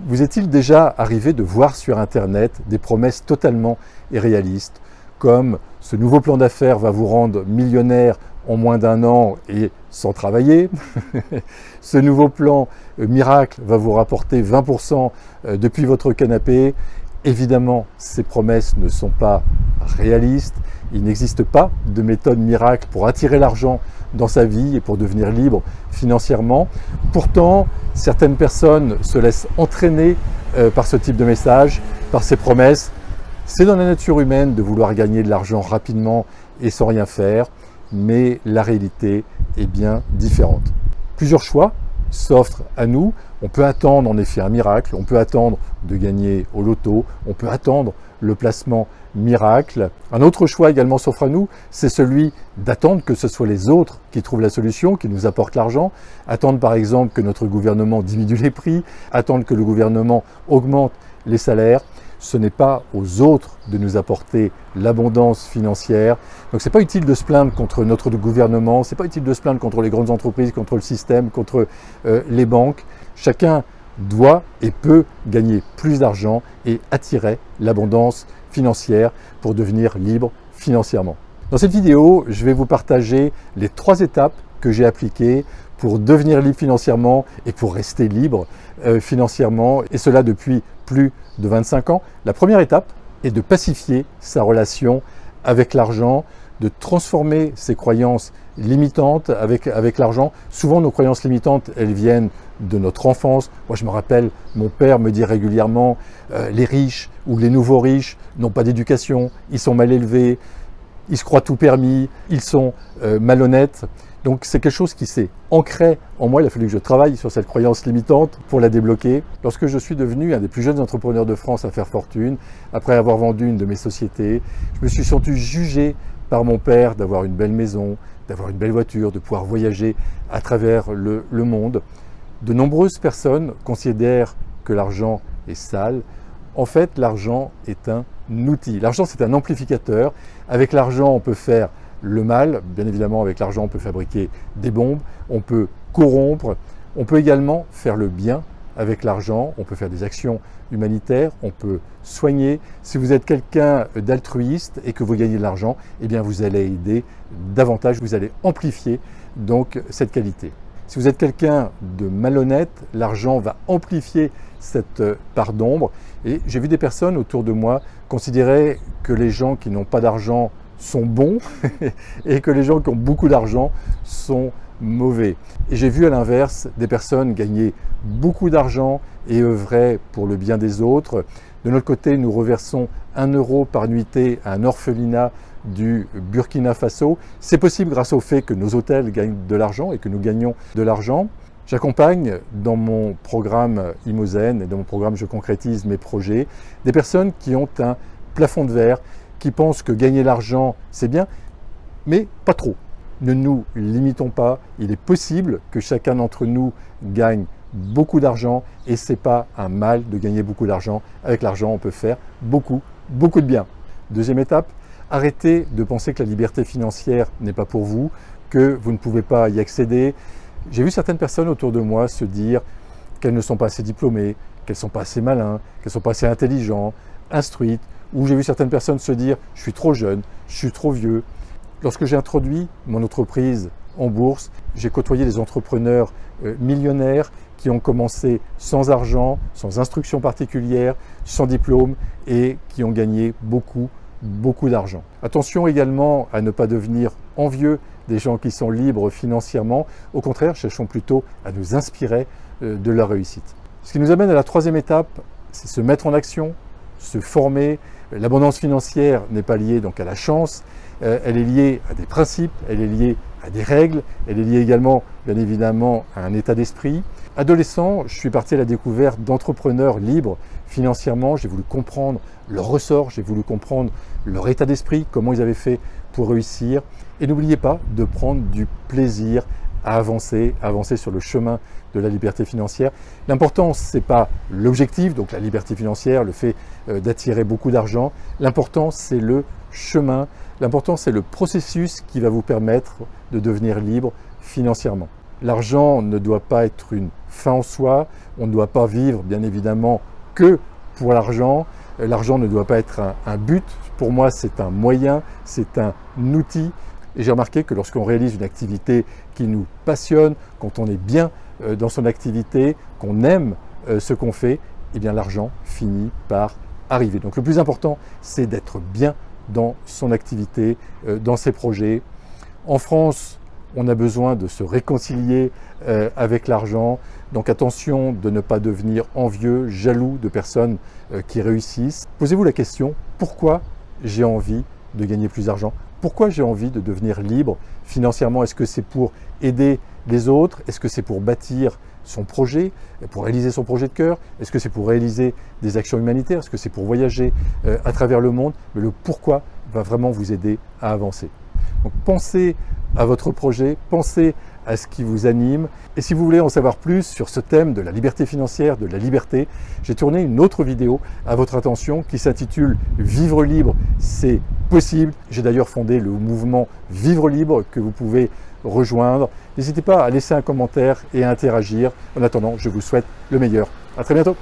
Vous est-il déjà arrivé de voir sur Internet des promesses totalement irréalistes, comme ce nouveau plan d'affaires va vous rendre millionnaire en moins d'un an et sans travailler. Ce nouveau plan miracle va vous rapporter 20% depuis votre canapé. Évidemment, ces promesses ne sont pas réalistes. Il n'existe pas de méthode miracle pour attirer l'argent dans sa vie et pour devenir libre financièrement. Pourtant, certaines personnes se laissent entraîner par ce type de message, par ces promesses. C'est dans la nature humaine de vouloir gagner de l'argent rapidement et sans rien faire, mais la réalité est bien différente. Plusieurs choix s'offrent à nous. On peut attendre en effet un miracle, on peut attendre de gagner au loto, on peut attendre le placement miracle. Un autre choix également s'offre à nous, c'est celui d'attendre que ce soit les autres qui trouvent la solution, qui nous apportent l'argent. Attendre par exemple que notre gouvernement diminue les prix, attendre que le gouvernement augmente les salaires. Ce n'est pas aux autres de nous apporter l'abondance financière. Donc c'est pas utile de se plaindre contre notre gouvernement, c'est pas utile de se plaindre contre les grandes entreprises, contre le système, contre les banques. Chacun doit et peut gagner plus d'argent et attirer l'abondance financière pour devenir libre financièrement. Dans cette vidéo, je vais vous partager les 3 étapes que j'ai appliquées pour devenir libre financièrement et pour rester libre financièrement, et cela depuis plus de 25 ans. La première étape est de pacifier sa relation avec l'argent, de transformer ses croyances limitantes avec l'argent. Souvent, nos croyances limitantes, elles viennent de notre enfance. Moi, je me rappelle, mon père me dit régulièrement les riches ou les nouveaux riches n'ont pas d'éducation, ils sont mal élevés, ils se croient tout permis, ils sont malhonnêtes. Donc c'est quelque chose qui s'est ancré en moi. Il a fallu que je travaille sur cette croyance limitante pour la débloquer. Lorsque je suis devenu un des plus jeunes entrepreneurs de France à faire fortune, après avoir vendu une de mes sociétés, je me suis senti jugé par mon père d'avoir une belle maison, d'avoir une belle voiture, de pouvoir voyager à travers le monde. De nombreuses personnes considèrent que l'argent est sale. En fait, l'argent est un outil. L'argent, c'est un amplificateur. Avec l'argent, on peut faire le mal. Bien évidemment, avec l'argent, on peut fabriquer des bombes, on peut corrompre, on peut également faire le bien avec l'argent, on peut faire des actions humanitaires, on peut soigner. Si vous êtes quelqu'un d'altruiste et que vous gagnez de l'argent, eh bien vous allez aider davantage, vous allez amplifier donc cette qualité. Si vous êtes quelqu'un de malhonnête, l'argent va amplifier cette part d'ombre. Et j'ai vu des personnes autour de moi considérer que les gens qui n'ont pas d'argent sont bons et que les gens qui ont beaucoup d'argent sont mauvais. Et j'ai vu à l'inverse des personnes gagner beaucoup d'argent et œuvrer pour le bien des autres. De notre côté, nous reversons 1 € par nuitée à un orphelinat du Burkina Faso. C'est possible grâce au fait que nos hôtels gagnent de l'argent et que nous gagnons de l'argent. J'accompagne dans mon programme Imozen et dans mon programme Je concrétise mes projets des personnes qui ont un plafond de verre, qui pensent que gagner l'argent, c'est bien, mais pas trop. Ne nous limitons pas. Il est possible que chacun d'entre nous gagne beaucoup d'argent et ce n'est pas un mal de gagner beaucoup d'argent. Avec l'argent, on peut faire beaucoup de bien. Deuxième étape, arrêtez de penser que la liberté financière n'est pas pour vous, que vous ne pouvez pas y accéder. J'ai vu certaines personnes autour de moi se dire qu'elles ne sont pas assez diplômées, qu'elles ne sont pas assez malins, qu'elles ne sont pas assez intelligentes, instruites, ou j'ai vu certaines personnes se dire « je suis trop jeune, je suis trop vieux ». Lorsque j'ai introduit mon entreprise en bourse, j'ai côtoyé des entrepreneurs millionnaires qui ont commencé sans argent, sans instruction particulière, sans diplôme et qui ont gagné beaucoup d'argent. Attention également à ne pas devenir envieux des gens qui sont libres financièrement. Au contraire, cherchons plutôt à nous inspirer de leur réussite. Ce qui nous amène à la 3e étape, c'est se mettre en action, se former. L'abondance financière n'est pas liée donc à la chance, elle est liée à des principes, elle est liée à des règles, elle est liée également bien évidemment à un état d'esprit. Adolescent, je suis parti à la découverte d'entrepreneurs libres financièrement, j'ai voulu comprendre leur ressort, j'ai voulu comprendre leur état d'esprit, comment ils avaient fait pour réussir. Et n'oubliez pas de prendre du plaisir à avancer sur le chemin de la liberté financière. L'important, ce n'est pas l'objectif, donc la liberté financière, le fait d'attirer beaucoup d'argent. L'important, c'est le chemin. L'important, c'est le processus qui va vous permettre de devenir libre financièrement. L'argent ne doit pas être une fin en soi, on ne doit pas vivre bien évidemment que pour l'argent. L'argent ne doit pas être un but, pour moi c'est un moyen, c'est un outil. Et j'ai remarqué que lorsqu'on réalise une activité qui nous passionne, quand on est bien dans son activité, qu'on aime ce qu'on fait, eh bien l'argent finit par arriver. Donc le plus important, c'est d'être bien dans son activité, dans ses projets. En France, on a besoin de se réconcilier avec l'argent. Donc attention de ne pas devenir envieux, jaloux de personnes qui réussissent. Posez-vous la question, pourquoi j'ai envie de gagner plus d'argent? Pourquoi j'ai envie de devenir libre financièrement? Est-ce que c'est pour aider les autres? Est-ce que c'est pour bâtir son projet, pour réaliser son projet de cœur? Est-ce que c'est pour réaliser des actions humanitaires? Est-ce que c'est pour voyager à travers le monde? Mais le pourquoi va vraiment vous aider à avancer. Donc pensez à votre projet, pensez à ce qui vous anime. Et si vous voulez en savoir plus sur ce thème de la liberté financière, de la liberté, j'ai tourné une autre vidéo à votre attention qui s'intitule « Vivre libre, c'est possible ». J'ai d'ailleurs fondé le mouvement Vivre libre que vous pouvez rejoindre. N'hésitez pas à laisser un commentaire et à interagir. En attendant, je vous souhaite le meilleur. À très bientôt.